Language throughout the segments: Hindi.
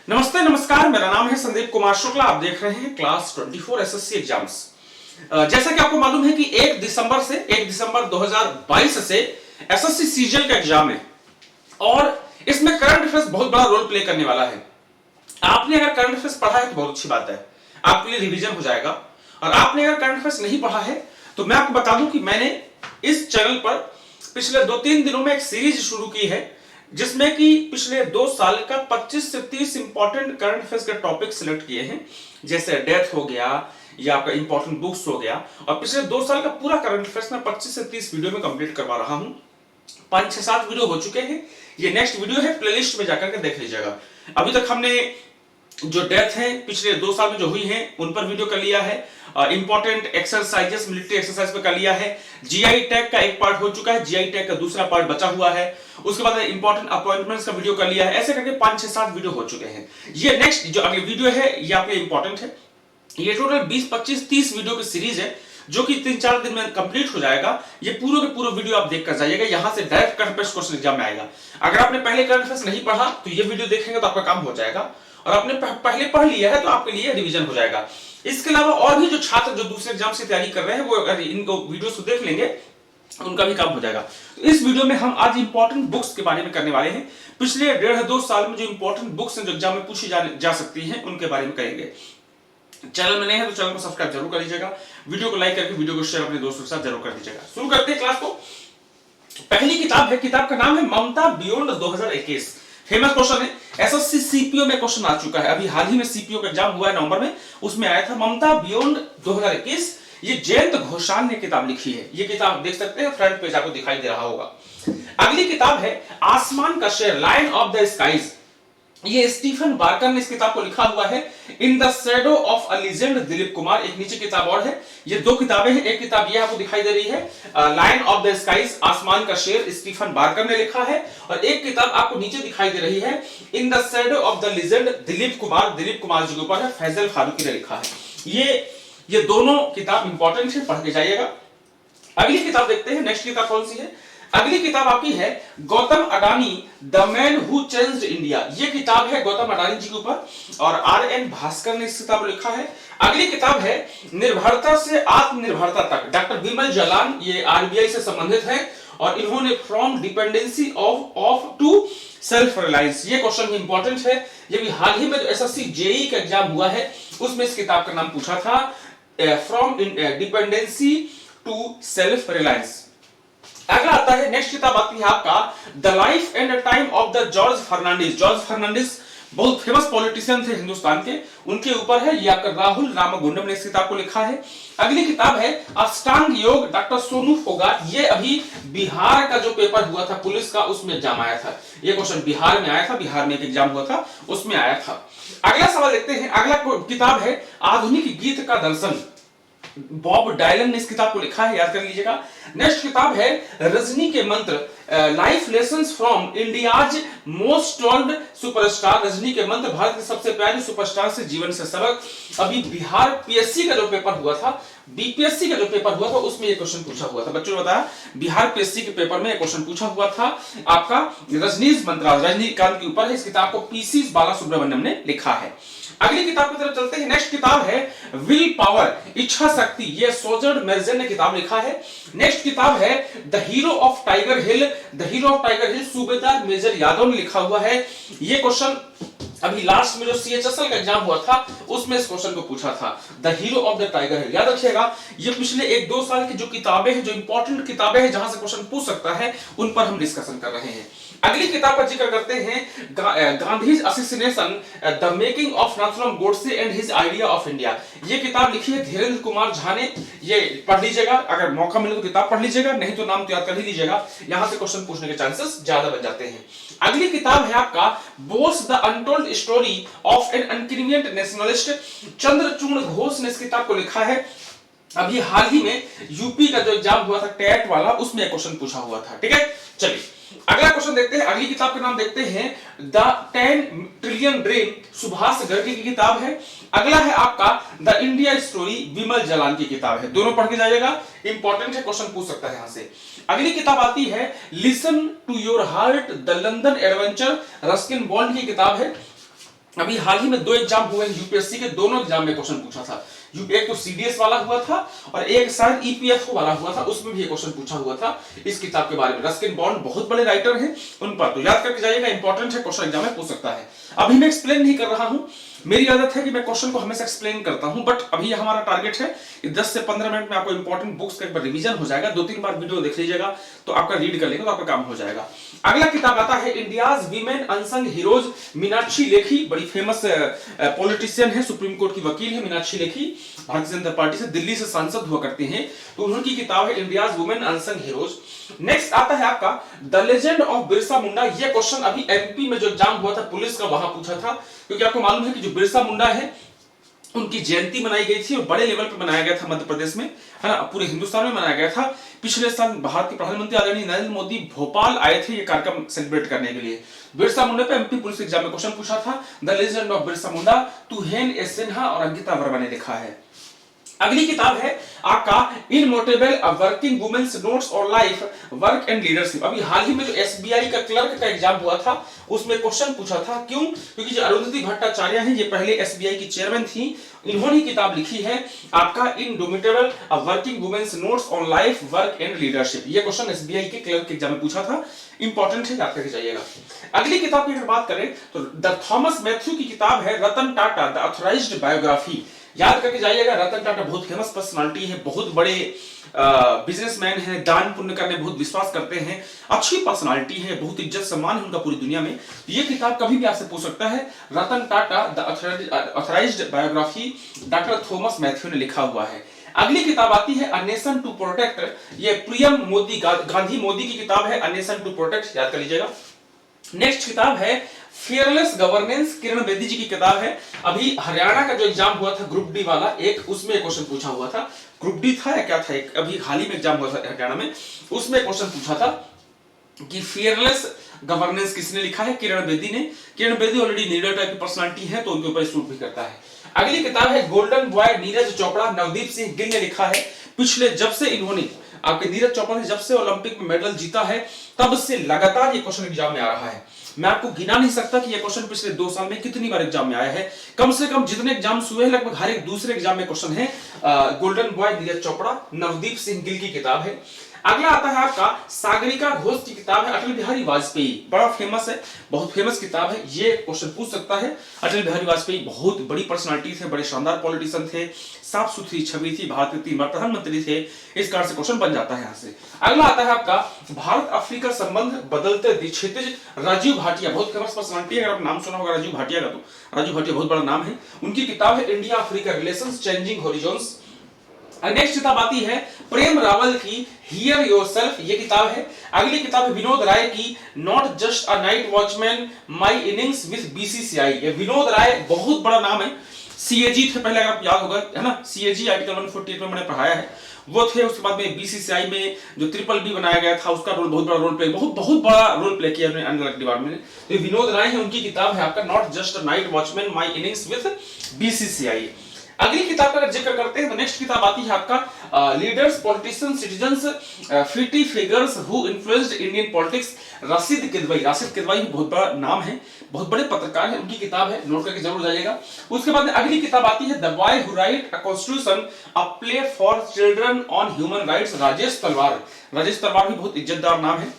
नमस्ते नमस्कार, मेरा नाम है संदीप कुमार शुक्ला। आप देख रहे हैं क्लास 24 एसएससी एग्जाम्स। जैसा कि आपको मालूम है कि 1 दिसंबर 2022 से एसएससी सीजीएल का एग्जाम है और इसमें करंट अफेयर्स बहुत बड़ा रोल प्ले करने वाला है। आपने अगर करंट अफेयर्स पढ़ा है तो बहुत अच्छी बात है, आपके लिए रिवीजन हो जाएगा। और आपने अगर करंट अफेयर्स नहीं पढ़ा है तो मैं आपको बता दूं कि मैंने इस चैनल पर पिछले 2-3 दिनों में एक सीरीज शुरू की है जिसमें कि पिछले 2 साल का 25 से 30 इंपॉर्टेंट करंट अफेयर्स के टॉपिक सिलेक्ट किए हैं, जैसे डेथ हो गया या आपका इंपॉर्टेंट बुक्स हो गया। और पिछले 2 साल का पूरा करंट अफेयर्स मैं 25 से 30 वीडियो में कंप्लीट करवा रहा हूं। 5-6-7 वीडियो हो चुके हैं, ये नेक्स्ट वीडियो है, प्लेलिस्ट में जाकर के देख लीजिएगा। अभी तक हमने जो डेथ है पिछले 2 साल में जो हुई है उन पर वीडियो कर लिया है, इंपॉर्टेंट एक्सरसाइजेस मिलिट्री एक्सरसाइज पे कर लिया है, जीआई टैग का एक पार्ट हो चुका है, जीआई टैग का दूसरा पार्ट बचा हुआ है, उसके बाद इंपॉर्टेंट अपॉइंटमेंट्स का वीडियो कर लिया है। ऐसे करके 5-6-7 वीडियो हो चुके हैं। ये नेक्स्ट जो अगली वीडियो है ये आपके इंपॉर्टेंट है। ये टोटल 20-25-30 वीडियो की सीरीज है जो कि 3-4 दिन में कंप्लीट हो जाएगा। ये पूरा के पूरा वीडियो आप देख कर जाइएगा, यहां से direct current affairs question exam में आएगा। अगर आपने पहले करंट अफेयर्स नहीं पढ़ा तो ये वीडियो देखेंगे तो आपका काम हो जाएगा, और आपने पहले पढ़ लिया है तो आपके लिए रिवीजन हो जाएगा। इसके अलावा और भी जो छात्र जो दूसरे एग्जाम से तैयारी कर रहे हैं वो अगर इनको वीडियोस को देख लेंगे उनका भी काम हो जाएगा। तो इस वीडियो में हम आज इंपॉर्टेंट बुक्स के बारे में करने वाले हैं। पिछले 1.5-2 साल में जो इंपॉर्टेंट बुक्स हैं जो एग्जाम में पूछी जा सकती हैं उनके बारे में करेंगे। चैनल में नए हैं तो चैनल को सब्सक्राइब जरूर कर लीजिएगा, वीडियो को लाइक करके वीडियो को शेयर अपने दोस्तों के साथ जरूर कर दीजिएगा। शुरू करते हैं क्लास को। पहली किताब है, किताब का नाम है ममता बियॉन्ड 2021। फेमस क्वेश्चन है, एसएससी सीपीओ में क्वेश्चन आ चुका है, अभी हाल ही में सीपीओ का एग्जाम हुआ है नवंबर में, उसमें आया था ममता बियॉन्ड 2021। ये जयंत घोषाल ने किताब लिखी है। ये किताब देख सकते हैं, फ्रंट पेज आपको दिखाई दे रहा होगा। अगली किताब है आसमान का शेर, लायन ऑफ द स्काइज। ये स्टीफन बार्कर ने इस किताब को लिखा हुआ है। In the shadow of a legend, Dilip Kumar. एक नीचे किताब और है, ये 2 किताबें हैं। एक किताब ये आपको दिखाई दे रही है, लायन ऑफ द स्काइज, आसमान का शेर, स्टीफन बार्कर ने लिखा है। और एक किताब आपको नीचे दिखाई दे रही है, in the shadow of the legend, Dilip Kumar ji के ऊपर है, फैजल फारूकी ने लिखा है। ये दोनों किताब इंपॉर्टेंट है, पढ़ के जाइएगा। अगली किताब देखते हैं, नेक्स्ट किताब कौन सी है। अगली किताब आपकी है Gautam Adani, the man who changed India. ये किताब है गौतम अडानी जी के ऊपर और आर.एन. भास्कर ने इस किताब को लिखा है। अगली किताब है निर्भरता से आत्मनिर्भरता तक, डॉक्टर विमल जालान, ये आरबीआई से संबंधित है और इन्होंने from dependency of to self reliance. ये क्वेश्चन भी इंपॉर्टेंट है। ये भी हाल ही में जो एसएससी जेईई का एग्जाम हुआ है उसमें इस किताब का नाम पूछा था, from dependency to self reliance. अगला आता है, नेक्स्ट किताब आती है आपका the life and time of the George Fernandes. George Fernandes बहुत फेमस पॉलिटिशियन थे हिंदुस्तान के, उनके ऊपर है। ये आपका राहुल रामगुंडम ने इस किताब को लिखा है। अगली किताब है अष्टांग योग, डॉक्टर सोनू फोगाट। ये अभी बिहार का जो पेपर हुआ था पुलिस का, उसमें एग्जाम आया था। ये क्वेश्चन बिहार में आया था, बिहार में एक एग्जाम हुआ था उसमें आया था। अगला सवाल देखते हैं। अगला किताब है आधुनिक गीत का दर्शन, बॉब डायलन ने इस किताब को लिखा है, याद कर लीजिएगा। नेक्स्ट किताब है रजनी के मंत्र, life lessons from India's most told superstar. Rajni के मंत्र, भारत के सबसे प्यारे सुपरस्टार से जीवन से सबक। अभी बिहार पीएससी का जो पेपर हुआ था, बीपीएससी का जो पेपर हुआ था उसमें ये क्वेश्चन पूछा हुआ था। बच्चों ने बताया बिहार पीएससी के पेपर में क्वेश्चन पूछा हुआ था आपका रजनीश मंत्राल, रजनीकांत के ऊपर है। इस किताब को पीसी बाला सुब्रमण्यम ने लिखा है। अगली किताब की तरफ चलते हैं। नेक्स्ट किताब है विल पावर, इच्छा शक्ति। ये सोजर्ड मेर्जेन ने किताब लिखा है। नेक्स्ट किताब है the hero of Tiger Hill, the hero of Tiger Hill Subedar major Yadav ने लिखा हुआ है। ये क्वेश्चन अभी लास्ट में जो सीएचएसएल का एग्जाम हुआ था उसमें इस क्वेश्चन को पूछा था, the hero of the Tiger Hill. याद रखिएगा, ये पिछले 1-2 साल की जो किताबें हैं, जो इंपॉर्टेंट किताबें हैं जहां से क्वेश्चन पूछ सकता है, उन पर हम डिस्कशन कर रहे हैं। अगली किताब का जिक्र करते हैं Gandhi assassination, the making of Nathuram Godse and his idea of India. ये किताब लिखी है धीरेन्द्र कुमार झा ने। ये पढ़ लीजिएगा, अगर मौका मिले तो किताब पढ़ लीजिएगा, नहीं तो नाम तो याद कर ही लीजिएगा, यहां से क्वेश्चन पूछने के चांसेस ज्यादा बन जाते हैं। अगली किताब है आपका Bose the untold story of an inconvenient nationalist, Chandrachur Ghosh ने इस किताब को लिखा है। अभी हाल ही में यूपी का जो एग्जाम हुआ था टेट वाला, उसमें क्वेश्चन पूछा हुआ था। ठीक है, चलिए अगला क्वेश्चन देखते हैं। अगली किताब का नाम देखते हैं the 10 trillion dream, Subhash Garg की किताब है। अगला है आपका द इंडिया स्टोरी, विमल जालान की किताब है। दोनों पढ़ के जाइएगा, इंपॉर्टेंट है, क्वेश्चन पूछ सकता है यहां से। अगली किताब आती है listen to your heart, the London adventure, Ruskin Bond की किताब है। अभी हाल ही में 2 एग्जाम हुए यूपीएससी के, दोनों एग्जाम में क्वेश्चन पूछा था। एक तो सीडीएस वाला हुआ था और एक शायद ईपीएफओ वाला हुआ था, उसमें भी ये क्वेश्चन पूछा हुआ था इस किताब के बारे में। रस्किन बॉन्ड बहुत बड़े राइटर हैं, उन पर तो याद करके जाइएगा, इंपॉर्टेंट है, क्वेश्चन एग्जाम में पूछ सकता है। अभी मैं एक्सप्लेन नहीं कर रहा हूं, मेरी आदत है कि मैं क्वेश्चन को हमेशा एक्सप्लेन करता हूं, बट अभी हमारा टारगेट है कि 10 से 15 मिनट में आपको इंपॉर्टेंट बुक्स का एक बार रिवीजन हो जाएगा, 2-3 बार वीडियो देख लीजिएगा तो आपका रीड कर लेंगे तो आपका काम हो जाएगा। अगला किताब आता है India's women unsung heroes, Meenakshi Lekhi, बड़ी फेमस पॉलिटिशियन है, सुप्रीम कोर्ट की वकील है मीनाक्षी लेखी, भारतीय जनता पार्टी से, दिल्ली से सांसद हुआ करती हैं, तो उनकी किताब है India's women unsung heroes. Next आता है आपका the legend of Birsa Munda. ये क्वेश्चन अभी एमपी में जो एग्जाम हुआ था पुलिस का, वहां पूछा था, क्योंकि आपको मालूम है कि जो बिरसा मुंडा है उनकी जयंती मनाई गई थी और बड़े लेवल पर मनाया गया था मध्य प्रदेश में, है ना, पूरे हिंदुस्तान में मनाया गया था। पिछले साल भारत के प्रधानमंत्री आदरणीय नरेंद्र मोदी भोपाल आए थे ये कार्यक्रम सेलिब्रेट करने के लिए। बिरसा मुंडा पे एमपी पुलिस एग्जाम में क्वेश्चन पूछा था, the legend of Birsa Munda, तुहेन ए सिन्हा और अंकिता वर्मा ने लिखा है। अगली किताब है आपका इनमोर्टेबल वर्किंग वुमेन्स नोट्स और लाइफ वर्क एंड लीडरशिप। अभी हाल ही में जो एसबीआई का क्लर्क का एग्जाम हुआ था उसमें क्वेश्चन पूछा था, क्यों? क्योंकि जो अरुंधति भट्टाचार्य हैं, ये पहले एसबीआई की चेयरमैन थी, इन्होंने किताब लिखी है आपका indomitable working women's notes on life work and leadership. ये क्वेश्चन एसबीआई के क्लर्क के एग्जाम में पूछा था, इंपॉर्टेंट है, याद करके जाइएगा। अगली किताब की अगर बात करें तो द थॉमस मैथ्यू की किताब है Ratan Tata the authorised biography. याद करके जाइएगा, रतन टाटा बहुत फेमस पर्सनालिटी है, बहुत बड़े बिजनेसमैन हैं, दान पुण्य करने बहुत विश्वास करते हैं, अच्छी पर्सनालिटी है, बहुत इज्जत सम्मान है उनका पूरी दुनिया में। ये किताब कभी भी आपसे पूछ सकता है, Ratan Tata the authorised biography, doctor Thomas Mathew ने लिखा हुआ है। अगली किताब आती है अ नेशन टू प्रोटेक्ट, ये प्रियम मोदी गांधी मोदी की किताब है, अ नेशन टू प्रोटेक्ट, याद कर लीजिएगा। नेक्स्ट किताब है फियरलेस गवर्नेंस, किरण बेदी जी की किताब है। अभी हरियाणा का जो एग्जाम हुआ था ग्रुप डी वाला, एक उसमें क्वेश्चन पूछा हुआ था, ग्रुप डी था या क्या था, एक अभी हाल ही में एग्जाम हुआ था हरियाणा में, उसमें क्वेश्चन पूछा था कि फियरलेस गवर्नेंस किसने लिखा है? किरण बेदी ने। Kiran Bedi already leader type की पर्सनालिटी है तो उनके ऊपर सूट भी करता है। अगली किताब है गोल्डन बॉय, नीरज चोपड़ा, नवदीप सिंह गिल ने लिखा है। पिछले जब से इन्होंने आपके नीरज चोपड़ा ने जब से ओलंपिक में मेडल जीता है तब से लगातार ये क्वेश्चन एग्जाम में आ रहा है। मैं आपको गिना नहीं सकता कि ये क्वेश्चन पिछले 2 साल में कितनी बार एग्जाम में आया है। कम से कम जितने एग्जाम हुए हैं लगभग हर एक दूसरे एग्जाम में क्वेश्चन है। गोल्डन बॉय नीरज चोपड़ा, नवदीप सिंह गिल की किताब है। अगला आता है आपका सागरिका घोष की किताब है अटल बिहारी वाजपेयी, बड़ा फेमस है, बहुत फेमस किताब है, ये क्वेश्चन पूछ सकता है। अटल बिहारी वाजपेयी बहुत बड़ी पर्सनालिटी थे, बड़े शानदार पॉलिटिशियन थे, साफ सुथरी छवि थी, भारत के 3 बार प्रधानमंत्री थे, इस कारण से क्वेश्चन बन जाता है यहाँ से। अगला आता है आपका भारत अफ्रीका संबंध बदलते क्षितिज, राजीव भाटिया, बहुत फेमस पर्सनालिटी है, अगर आप नाम सुना होगा राजीव भाटिया का, तो राजीव भाटिया बहुत बड़ा नाम है। उनकी किताब है India Africa relations changing horizons. Next किताब आती है प्रेम रावल की हियर योरसेल्फ, ये किताब है। अगली किताब है विनोद राय की not just a night watchman my innings with BCCI. ये विनोद राय बहुत बड़ा नाम है, सीएजी थे पहले, अगर आप याद होगा, है ना, सीएजी आर्टिकल 148 में मैंने पढ़ाया है, वो थे। उसके बाद में बीसीसीआई में जो ट्रिपल बी बनाया गया था उसका रोल, बहुत बड़ा रोल प्ले, बहुत बड़ा रोल प्ले किया उन्होंने अलग डिपार्टमेंट में। तो विनोद राय है, उनकी किताब है आपका not just a night watchman my innings with BCCI. अगली किताब का जिक्र करते हैं तो नेक्स्ट किताब आती है आपका लीडर्स पॉलिटिशियंस सिटीजंस फिटी figures who influenced Indian politics, Rashid Kidwai. Rashid Kidwai बहुत बड़ा नाम है, बहुत बड़े पत्रकार हैं, उनकी किताब है, नोट करके जरूर जाइएगा। उसके बाद में अगली किताब आती है the boy who right a constitution a play for children on human rights, Rajesh तलवार। राजेश तलवार भी बहुत इज्जतदार नाम है,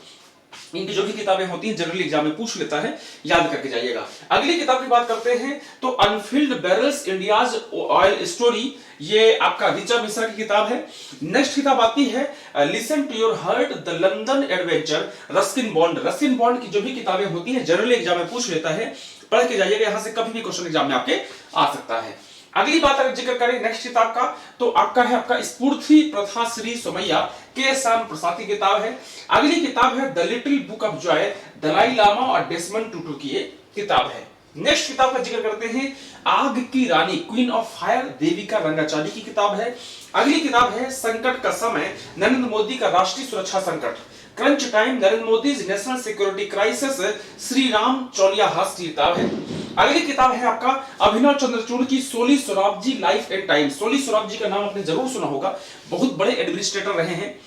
इनकी जो भी किताबें होती हैं जनरली एग्जाम में पूछ लेता है, याद करके जाइएगा। अगली किताब की बात करते हैं तो Anfield barrels India's oil story, ये आपका ऋचा मिश्रा की किताब है। नेक्स्ट किताब आती है listen to your heart the London adventure, Ruskin Bond. Ruskin Bond की जो भी किताबें होती हैं जनरली एग्जाम में पूछ लेता है, पढ़ के जाइएगा, यहां से कभी भी क्वेश्चन एग्जाम में आपके आ सकता है। अगली बात अगर जिक्र करें नेक्स्ट किताब का तो आपका है आपका स्फूर्ति प्रथा श्री सोमैया के श्याम प्रसाद की किताब है। अगली किताब है the little book of joy, Dalai Lama और डेसमंड टुटू की ये किताब है। नेक्स्ट किताब का जिक्र करते हैं आग की रानी queen of fire, Devika Rangachari की किताब है। अगली किताब है संकट का समय, नरेंद्र मोदी का राष्ट्रीय सुरक्षा संकट, crunch time Narendra Modi national security crisis, Shri Ram Chauliya हास की किताब है। अगली किताब है आपका अभिनव चंद्रचूड़ की Soli Sorabjee life and time. Soli Sorabjee का नाम आपने जरूर सुना होगा, बहुत बड़े एडमिनिस्ट्रेटर रहे हैं,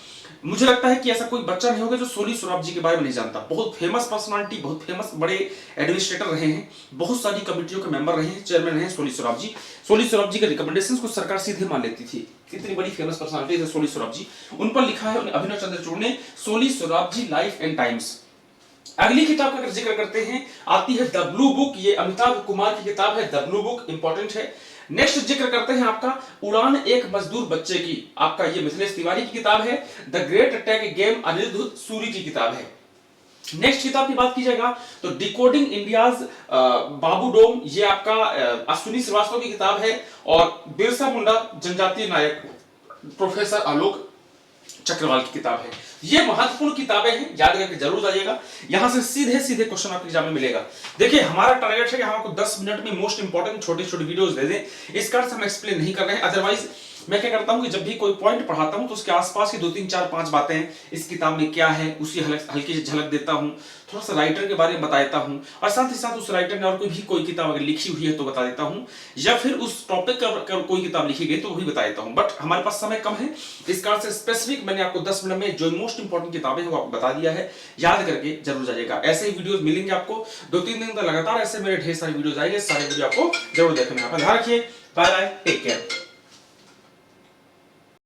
मुझे लगता है कि ऐसा कोई बच्चा नहीं होगा जो सोली सोराब जी के बारे में नहीं जानता। बहुत फेमस पर्सनालिटी, बहुत फेमस बड़े एडमिनिस्ट्रेटर रहे हैं, बहुत सारी कमेटियों के मेंबर रहे हैं, चेयरमैन रहे हैं सोली सोराब जी। सोली सोराब जी के रिकमेंडेशंस को सरकार सीधे मान लेती थी। कितनी बड़ी फेमस पर्सनालिटी है सोली सोराब जी। उन पर लिखा है अभिनव चंद्रचूड़ ने, सोली सोराब जी लाइफ एंड टाइम्स। अगली किताब का अगर जिक्र करते हैं, आती है द ब्लू बुक। ये अमिताभ कुमार की किताब है द ब्लू बुक, इंपॉर्टेंट है। नेक्स्ट जिक्र करते हैं आपका उड़ान एक मजदूर बच्चे की। आपका ये मिथिलेश तिवारी की किताब है। The great attack game Aniruddha Suri की किताब है। नेक्स्ट किताब की बात की जाएगा तो डिकोडिंग इंडियाज बाबू डोम, ये आपका अश्विनी श्रीवास्तव की किताब है। और बिरसा मुंडा जनजातीय नायक प्रोफेसर आलोक चक्रवाल की किताब है। ये महत्वपूर्ण किताबें हैं, याद करके जरूर जाइएगा। यहां से सीधे सीधे क्वेश्चन आपके एग्जाम में मिलेगा। देखिए हमारा टारगेट है कि हम आपको 10 मिनट में मोस्ट इंपॉर्टेंट छोटे छोटे वीडियोस दे दें। इस कारण से हम एक्सप्लेन नहीं कर रहे हैं। अदरवाइज मैं क्या करता हूं कि जब भी कोई पॉइंट पढ़ाता हूं तो उसके आसपास की 2 3 4 5 बातें इस किताब में क्या है उसी हल्की सी झलक देता हूं, थोड़ा सा राइटर के बारे में बता देता हूं, और साथ ही साथ उस राइटर ने और कोई किताब अगर लिखी हुई है तो बता देता हूं, या फिर उस टॉपिक का कोई किताब लिखी गई तो वो भी बता देता हूं। बट हमारे पास समय कम है, इस कारण से स्पेसिफिक मैंने आपको 10 मिनट में जो मोस्ट इंपॉर्टेंट किताबें हैं वो आपको बता दिया है। याद करके जरूर जाइएगा। ऐसे ही वीडियोस मिलेंगे आपको 2-3 दिन तक लगातार। ऐसे मेरे ढेर सारे वीडियोस आएंगे, सारे वीडियो आपको जरूर देखना है। अपना ध्यान रखिए। Bye bye, take care.